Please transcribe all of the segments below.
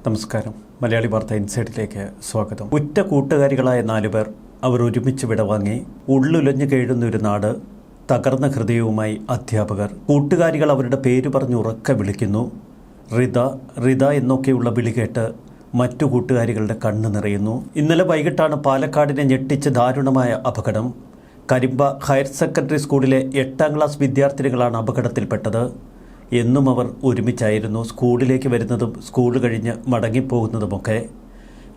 നമസ്കാരം. മലയാളി വാർത്ത ഇൻസൈഡിലേക്ക് സ്വാഗതം. ഉറ്റ കൂട്ടുകാരികളായ 4 പേർ അവർ ഒരുമിച്ച് വിടവാങ്ങി. ഉള്ളുലഞ്ഞു കേഴുന്ന ഒരു നാട്, തകർന്ന ഹൃദയവുമായി അധ്യാപകർ. കൂട്ടുകാരികൾ അവരുടെ പേര് പറഞ്ഞ് ഉറക്കെ വിളിക്കുന്നു. റിത റിത എന്നൊക്കെയുള്ള വിളി കേട്ട് മറ്റു കൂട്ടുകാരികളുടെ കണ്ണ് നിറയുന്നു. ഇന്നലെ വൈകിട്ടാണ് പാലക്കാടിനെ ഞെട്ടിച്ച് ദാരുണമായ അപകടം. കരിമ്പ ഹയർ സെക്കൻഡറി സ്കൂളിലെ 8ാം ക്ലാസ് വിദ്യാർത്ഥിനികളാണ് അപകടത്തിൽപ്പെട്ടത്. എന്നും അവർ ഒരുമിച്ചായിരുന്നു. സ്കൂളിലേക്ക് വരുന്നതും സ്കൂൾ കഴിഞ്ഞ് മടങ്ങിപ്പോകുന്നതുമൊക്കെ.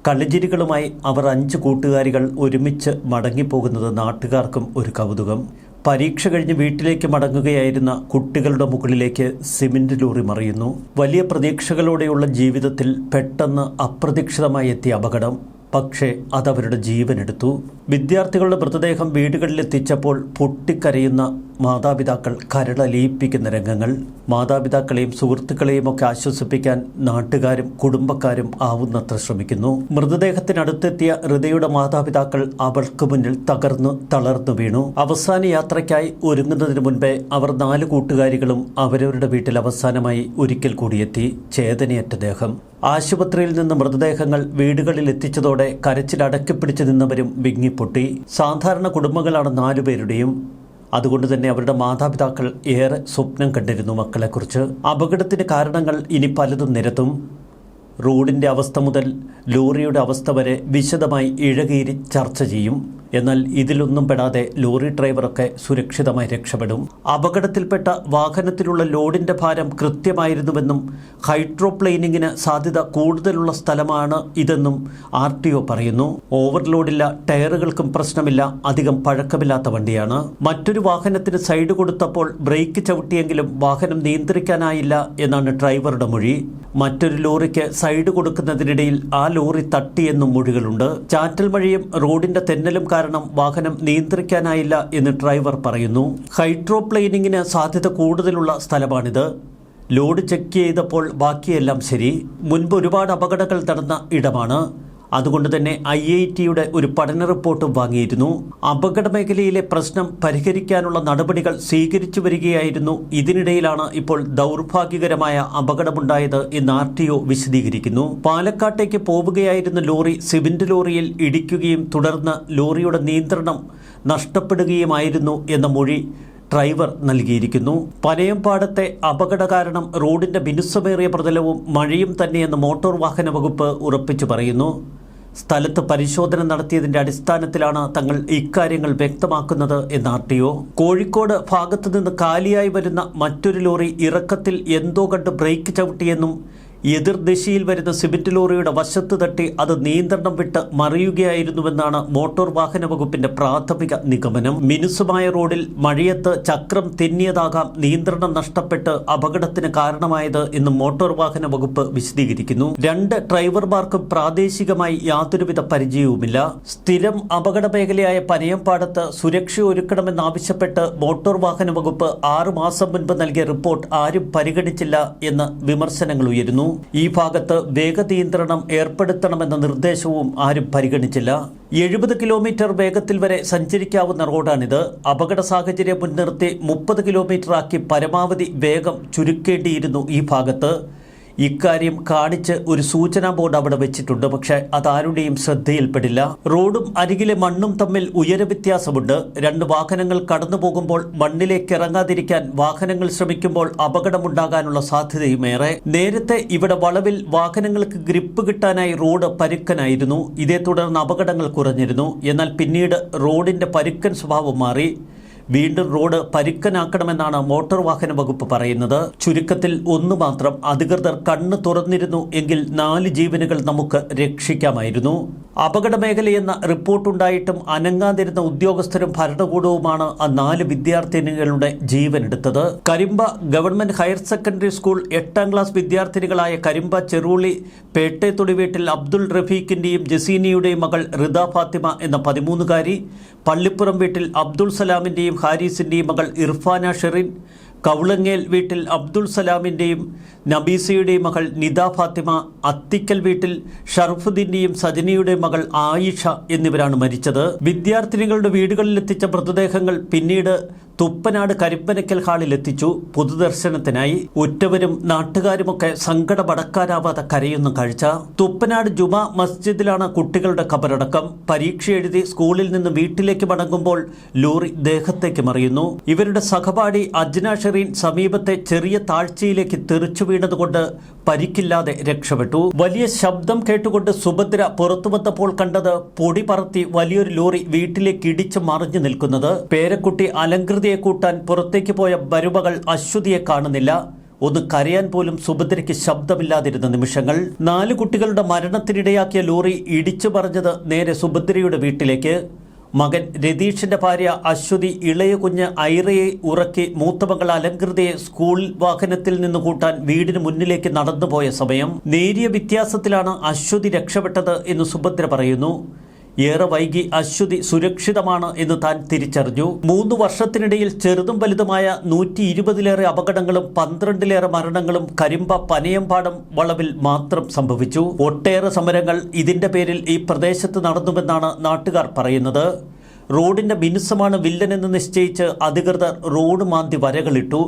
കളിച്ചിരികളുമായി അവർ 5 കൂട്ടുകാരികൾ ഒരുമിച്ച് മടങ്ങിപ്പോകുന്നത് നാട്ടുകാർക്കും ഒരു കൗതുകം. പരീക്ഷ കഴിഞ്ഞ് വീട്ടിലേക്ക് മടങ്ങുകയായിരുന്ന കുട്ടികളുടെ മുകളിലേക്ക് സിമന്റ് ലോറി മറിയുന്നു. വലിയ പ്രതീക്ഷകളോടെയുള്ള ജീവിതത്തിൽ പെട്ടെന്ന് അപ്രതീക്ഷിതമായി എത്തിയ അപകടം. പക്ഷേ അതവരുടെ ജീവനെടുത്തു. വിദ്യാർത്ഥികളുടെ മൃതദേഹം വീടുകളിലെത്തിച്ചപ്പോൾ പൊട്ടിക്കരയുന്ന മാതാപിതാക്കൾ, കരളലിയിപ്പിക്കുന്ന രംഗങ്ങൾ. മാതാപിതാക്കളെയും സുഹൃത്തുക്കളെയും ഒക്കെ ആശ്വസിപ്പിക്കാൻ നാട്ടുകാരും കുടുംബക്കാരും ആവുന്നത്ര ശ്രമിക്കുന്നു. മൃതദേഹത്തിനടുത്തെത്തിയ ഹൃദയുടെ മാതാപിതാക്കൾ അവൾക്ക് മുന്നിൽ തളർന്നു വീണു. അവസാന യാത്രയ്ക്കായി ഒരുങ്ങുന്നതിന് മുൻപേ അവർ 4 കൂട്ടുകാരികളും അവരവരുടെ വീട്ടിൽ അവസാനമായി ഒരിക്കൽ കൂടിയെത്തി. ചേതനയറ്റ ദേഹം. ആശുപത്രിയിൽ നിന്ന് മൃതദേഹങ്ങൾ വീടുകളിൽ എത്തിച്ചതോടെ കരച്ചിൽ അടക്കിപ്പിടിച്ചു നിന്നവരും വിങ്ങിപ്പൊട്ടി. സാധാരണ കുടുംബങ്ങളാണ് 4 പേരുടെയും. അതുകൊണ്ട് തന്നെ അവരുടെ മാതാപിതാക്കൾ ഏറെ സ്വപ്നം കണ്ടിരുന്നു മക്കളെക്കുറിച്ച്. അപകടത്തിന് കാരണങ്ങൾ ഇനി പലതും നിരത്തും. റോഡിൻ്റെ അവസ്ഥ മുതൽ ലോറിയുടെ അവസ്ഥ വരെ വിശദമായി ഇഴകീരി ചർച്ച ചെയ്യും. എന്നാൽ ഇതിലൊന്നും പെടാതെ ലോറി ഡ്രൈവറൊക്കെ സുരക്ഷിതമായി രക്ഷപ്പെടും. അപകടത്തിൽപ്പെട്ട വാഹനത്തിലുള്ള ലോഡിൻ്റെ ഭാരം കൃത്യമായിരുന്നുവെന്നും ഹൈഡ്രോപ്ലെയിനിങ്ങിന് സാധ്യത കൂടുതലുള്ള സ്ഥലമാണ് ഇതെന്നും RTO പറയുന്നു. ഓവർലോഡില്ല, ടയറുകൾക്കും പ്രശ്നമില്ല, അധികം പഴക്കമില്ലാത്ത വണ്ടിയാണ്. മറ്റൊരു വാഹനത്തിന് സൈഡ് കൊടുത്തപ്പോൾ ബ്രേക്ക് ചവിട്ടിയെങ്കിലും വാഹനം നിയന്ത്രിക്കാനായില്ല എന്നാണ് ഡ്രൈവറുടെ മൊഴി. മറ്റൊരു ലോറിക്ക് സൈഡ് കൊടുക്കുന്നതിനിടയിൽ ആ ലോറി തട്ടിയെന്നും മൊഴികളുണ്ട്. ചാറ്റൽ മഴയും റോഡിന്റെ തെന്നലും കാരണം വാഹനം നിയന്ത്രിക്കാനായില്ല എന്ന് ഡ്രൈവർ പറയുന്നു. ഹൈഡ്രോപ്ലെയിനിങ്ങിന് സാധ്യത കൂടുതലുള്ള സ്ഥലമാണിത്. ലോഡ് ചെക്ക് ചെയ്തപ്പോൾ ബാക്കിയെല്ലാം ശരി. മുൻപ് ഒരുപാട് അപകടങ്ങൾ നടന്ന ഇടമാണ്. അതുകൊണ്ട് തന്നെ IIT-യുടെ ഒരു പഠന റിപ്പോർട്ടും വാങ്ങിയിരുന്നു. അപകട മേഖലയിലെ പ്രശ്നം പരിഹരിക്കാനുള്ള നടപടികൾ സ്വീകരിച്ചു വരികയായിരുന്നു. ഇതിനിടയിലാണ് ഇപ്പോൾ ദൗർഭാഗ്യകരമായ അപകടമുണ്ടായത് എന്ന് RTO വിശദീകരിക്കുന്നു. പാലക്കാട്ടേക്ക് പോവുകയായിരുന്ന ലോറി സിമന്റ് ലോറിയിൽ ഇടിക്കുകയും തുടർന്ന് ലോറിയുടെ നിയന്ത്രണം നഷ്ടപ്പെടുകയുമായിരുന്നു എന്ന മൊഴി ഡ്രൈവർ നൽകിയിരിക്കുന്നു. പനയംപാടത്തെ അപകട കാരണം റോഡിന്റെ മിനുസമേറിയ പ്രതലവും മഴയും തന്നെയെന്ന് മോട്ടോർ വാഹന വകുപ്പ് ഉറപ്പിച്ചു പറയുന്നു. സ്ഥലത്ത് പരിശോധന നടത്തിയതിന്റെ അടിസ്ഥാനത്തിലാണ് തങ്ങൾ ഇക്കാര്യങ്ങൾ വ്യക്തമാക്കുന്നത് എന്ന് RTO. കോഴിക്കോട് ഭാഗത്തു നിന്ന് കാലിയായി വരുന്ന മറ്റൊരു ലോറി ഇറക്കത്തിൽ എന്തോ കണ്ട് ബ്രേക്ക് ചവിട്ടിയെന്നും എതിർദിശയിൽ വരുന്ന സിമന്റ് ലോറിയുടെ വശത്ത് തട്ടി അത് നിയന്ത്രണം വിട്ട് മറിയുകയായിരുന്നുവെന്നാണ് മോട്ടോർ വാഹന വകുപ്പിന്റെ പ്രാഥമിക നിഗമനം. മിനുസുമായ റോഡിൽ മഴയത്ത് ചക്രം തെന്നിയതാകാം നിയന്ത്രണം നഷ്ടപ്പെട്ട് അപകടത്തിന് കാരണമായത് എന്ന് മോട്ടോർ വാഹന വകുപ്പ് വിശദീകരിക്കുന്നു. 2 ഡ്രൈവർമാർക്കും പ്രാദേശികമായി യാതൊരുവിധ പരിചയവുമില്ല. സ്ഥിരം അപകട മേഖലയായ പനയംപാടത്ത് സുരക്ഷ ഒരുക്കണമെന്നാവശ്യപ്പെട്ട് മോട്ടോർ വാഹന വകുപ്പ് 6 മാസം മുൻപ് നൽകിയ റിപ്പോർട്ട് ആരും പരിഗണിച്ചില്ല എന്ന വിമർശനങ്ങൾ ഉയരുന്നു. ഈ ഭാഗത്ത് വേഗനിയന്ത്രണം ഏർപ്പെടുത്തണമെന്ന നിർദ്ദേശവും ആരും പരിഗണിച്ചില്ല. 70 കിലോമീറ്റർ വേഗത്തിൽ വരെ സഞ്ചരിക്കാവുന്ന റോഡാണിത്. അപകട സാഹചര്യം മുൻനിർത്തി 30 കിലോമീറ്ററാക്കി പരമാവധി വേഗം ചുരുക്കേണ്ടിയിരുന്നു ഈ ഭാഗത്ത്. ഇക്കാര്യം കാണിച്ച് ഒരു സൂചനാ ബോർഡ് അവിടെ വെച്ചിട്ടുണ്ട്. പക്ഷേ അതാരുടെയും ശ്രദ്ധയിൽപ്പെടില്ല. റോഡും അരികിലെ മണ്ണും തമ്മിൽ ഉയരവ്യത്യാസമുണ്ട്. 2 വാഹനങ്ങൾ കടന്നു പോകുമ്പോൾ മണ്ണിലേക്ക് ഇറങ്ങാതിരിക്കാൻ വാഹനങ്ങൾ ശ്രമിക്കുമ്പോൾ അപകടമുണ്ടാകാനുള്ള സാധ്യതയുമേറെ. നേരത്തെ ഇവിടെ വളവിൽ വാഹനങ്ങൾക്ക് ഗ്രിപ്പ് കിട്ടാനായി റോഡ് പരുക്കനായിരുന്നു. ഇതേ തുടർന്ന് അപകടങ്ങൾ കുറഞ്ഞിരുന്നു. എന്നാൽ പിന്നീട് റോഡിന്റെ പരുക്കൻ സ്വഭാവം മാറി. വീണ്ടും റോഡ് പരുക്കനാക്കണമെന്നാണ് മോട്ടോർ വാഹന വകുപ്പ് പറയുന്നത്. ചുരുക്കത്തിൽ ഒന്ന് മാത്രം, അധികൃതർ കണ്ണ് തുറന്നിരുന്നു എങ്കിൽ 4 ജീവനുകൾ നമുക്ക് രക്ഷിക്കാമായിരുന്നു. അപകട മേഖലയെന്ന റിപ്പോർട്ടുണ്ടായിട്ടും അനങ്ങാതിരുന്ന ഉദ്യോഗസ്ഥരും ഭരണകൂടവുമാണ് ആ 4 വിദ്യാർത്ഥിനികളുടെ ജീവനെടുത്തത്. Karimba government higher secondary school 8ാം ക്ലാസ് വിദ്യാർത്ഥിനികളായ കരിമ്പ ചെറുളി പേട്ടേത്തൊടി വീട്ടിൽ അബ്ദുൾ റഫീഖിന്റെയും ജസീനിയുടെയും മകൾ റിദ ഫാത്തിമ എന്ന 13-കാരി, പള്ളിപ്പുറം വീട്ടിൽ അബ്ദുൾ സലാമിന്റെയും ഹാരിസിന്റെയും മകൾ ഇർഫാന ഷെറിൻ, കൗളങ്ങേൽ വീട്ടിൽ അബ്ദുൾ സലാമിൻ്റെയും നബീസയുടെയും മകൾ നിദ ഫാത്തിമ, അത്തിക്കൽ വീട്ടിൽ ഷറഫുദ്ദീൻ്റെയും സജനിയുടെയും മകൾ ആയിഷ എന്നിവരാണ് മരിച്ചത്. വിദ്യാർത്ഥിനികളുടെ വീടുകളിലെത്തിച്ച മൃതദേഹങ്ങൾ പിന്നീട് തുപ്പനാട് കരിമ്പനക്കൽ ഹാളിലെത്തിച്ചു. പൊതുദർശനത്തിനായി ഉറ്റവരും നാട്ടുകാരുമൊക്കെ സങ്കടമടക്കാനാവാതെ കരയുന്ന കാഴ്ച. തുപ്പനാട് ജുമാ മസ്ജിദിലാണ് കുട്ടികളുടെ ഖബറടക്കം. പരീക്ഷ എഴുതി സ്കൂളിൽ നിന്ന് വീട്ടിലേക്ക് മടങ്ങുമ്പോൾ ലോറി ദേഹത്തേക്ക് മറിയുന്നു. ഇവരുടെ സഹപാഠി അജ്ന ഷെറീൻ സമീപത്തെ ചെറിയ താഴ്ചയിലേക്ക് തെറിച്ചു വീണതുകൊണ്ട് പരിക്കില്ലാതെ രക്ഷപ്പെട്ടു. വലിയ ശബ്ദം കേട്ടുകൊണ്ട് സുഭദ്ര പുറത്തു വന്നപ്പോൾ കണ്ടത് പൊടി പറത്തി വലിയൊരു ലോറി വീട്ടിലേക്ക് ഇടിച്ച് മറിഞ്ഞു നിൽക്കുന്നത്. പേരക്കുട്ടി അലങ്കൃതിയെ കൂട്ടാൻ പുറത്തേക്ക് പോയ മരുമകൾ അശ്വതിയെ കാണുന്നില്ല. ഒന്ന് കരയാൻ പോലും സുഭദ്രയ്ക്ക് ശബ്ദമില്ലാതിരുന്ന നിമിഷങ്ങൾ. 4 കുട്ടികളുടെ മരണത്തിനിടയാക്കിയ ലോറി ഇടിച്ചു പറഞ്ഞത് നേരെ സുഭദ്രയുടെ വീട്ടിലേക്ക്. മകൻ രതീഷിന്റെ ഭാര്യ അശ്വതി ഇളയ കുഞ്ഞ് ഐറയെ ഉറക്കി മൂത്തമകൾ അലങ്കൃതയെ സ്കൂൾ വാഹനത്തിൽ നിന്ന് കൂട്ടാൻ വീടിന് മുന്നിലേക്ക് നടന്നുപോയ സമയം. നേരിയ വ്യത്യാസത്തിലാണ് അശ്വതി രക്ഷപ്പെട്ടത് എന്ന് സുഭദ്ര പറയുന്നു. ഏറെ വൈകി അശ്വതി സുരക്ഷിതമാണ് എന്ന് താൻ തിരിച്ചറിഞ്ഞു. 3 വർഷത്തിനിടയിൽ ചെറുതും വലുതുമായ 120-ലേറെ അപകടങ്ങളും 12-ലേറെ മരണങ്ങളും കരിമ്പ പനയമ്പാടം വളവിൽ മാത്രം സംഭവിച്ചു. ഒട്ടേറെ സമരങ്ങൾ ഇതിന്റെ പേരിൽ ഈ പ്രദേശത്ത് നടന്നുവെന്നാണ് നാട്ടുകാർ പറയുന്നത്. റോഡിന്റെ മിനുസമാണ് വില്ലനെന്ന് നിശ്ചയിച്ച് അധികൃതർ റോഡ് മാന്തി വരകളിട്ടു.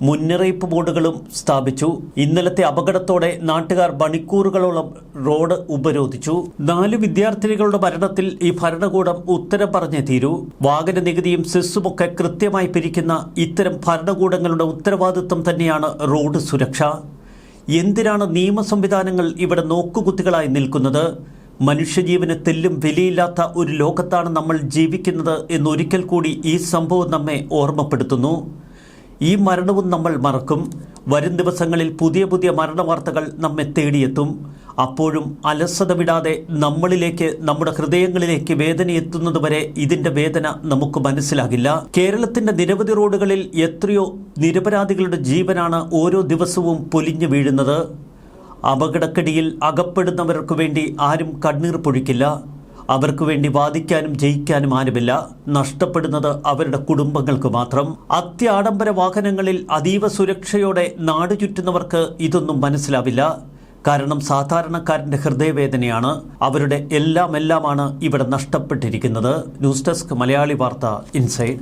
മുന്നറിയിപ്പ് ബോർഡുകളും സ്ഥാപിച്ചു. ഇന്നലത്തെ അപകടത്തോടെ നാട്ടുകാർ മണിക്കൂറുകളോളം റോഡ് ഉപരോധിച്ചു. 4 വിദ്യാർത്ഥിനികളുടെ മരണത്തിൽ ഈ ഭരണകൂടം ഉത്തരം പറഞ്ഞേ തീരൂ. വാഹന നികുതിയും സെസ്സുമൊക്കെ കൃത്യമായി പിരിക്കുന്ന ഇത്തരം ഭരണകൂടങ്ങളുടെ ഉത്തരവാദിത്വം തന്നെയാണ് റോഡ് സുരക്ഷ. എന്തിനാണ് നിയമ സംവിധാനങ്ങൾ ഇവിടെ നോക്കുകുത്തികളായി നിൽക്കുന്നത്? മനുഷ്യജീവന് തെല്ലും വിലയില്ലാത്ത ഒരു ലോകത്താണ് നമ്മൾ ജീവിക്കുന്നത് എന്നൊരിക്കൽ കൂടി ഈ സംഭവം നമ്മെ ഓർമ്മപ്പെടുത്തുന്നു. ഈ മരണവും നമ്മൾ മറക്കും. വരും ദിവസങ്ങളിൽ പുതിയ പുതിയ മരണവാർത്തകൾ നമ്മെ തേടിയെത്തും. അപ്പോഴും അലസത വിടാതെ നമ്മളിലേക്ക്, നമ്മുടെ ഹൃദയങ്ങളിലേക്ക് വേദന എത്തുന്നതുവരെ ഇതിന്റെ വേദന നമുക്ക് മനസ്സിലാകില്ല. കേരളത്തിന്റെ നിരവധി റോഡുകളിൽ എത്രയോ നിരപരാധികളുടെ ജീവനാണ് ഓരോ ദിവസവും പൊലിഞ്ഞു വീഴുന്നത്. അപകടക്കടിയിൽ അകപ്പെടുന്നവർക്ക് വേണ്ടി ആരും കണ്ണീർ പൊഴിക്കില്ല. അവർക്ക് വേണ്ടി വാദിക്കാനും ജയിക്കാനും ആരുമില്ല. നഷ്ടപ്പെടുന്നത് അവരുടെ കുടുംബങ്ങൾക്ക് മാത്രം. അത്യാഡംബര വാഹനങ്ങളിൽ അതീവ സുരക്ഷയോടെ നാട് ചുറ്റുന്നവർക്ക് ഇതൊന്നും മനസ്സിലാവില്ല. കാരണം സാധാരണക്കാരൻ്റെ ഹൃദയവേദനയാണ്. അവരുടെ എല്ലാമാണ് ഇവിടെ നഷ്ടപ്പെട്ടിരിക്കുന്നത്. ന്യൂസ് ഡെസ്ക് മലയാളി വാർത്ത ഇൻസൈഡ്.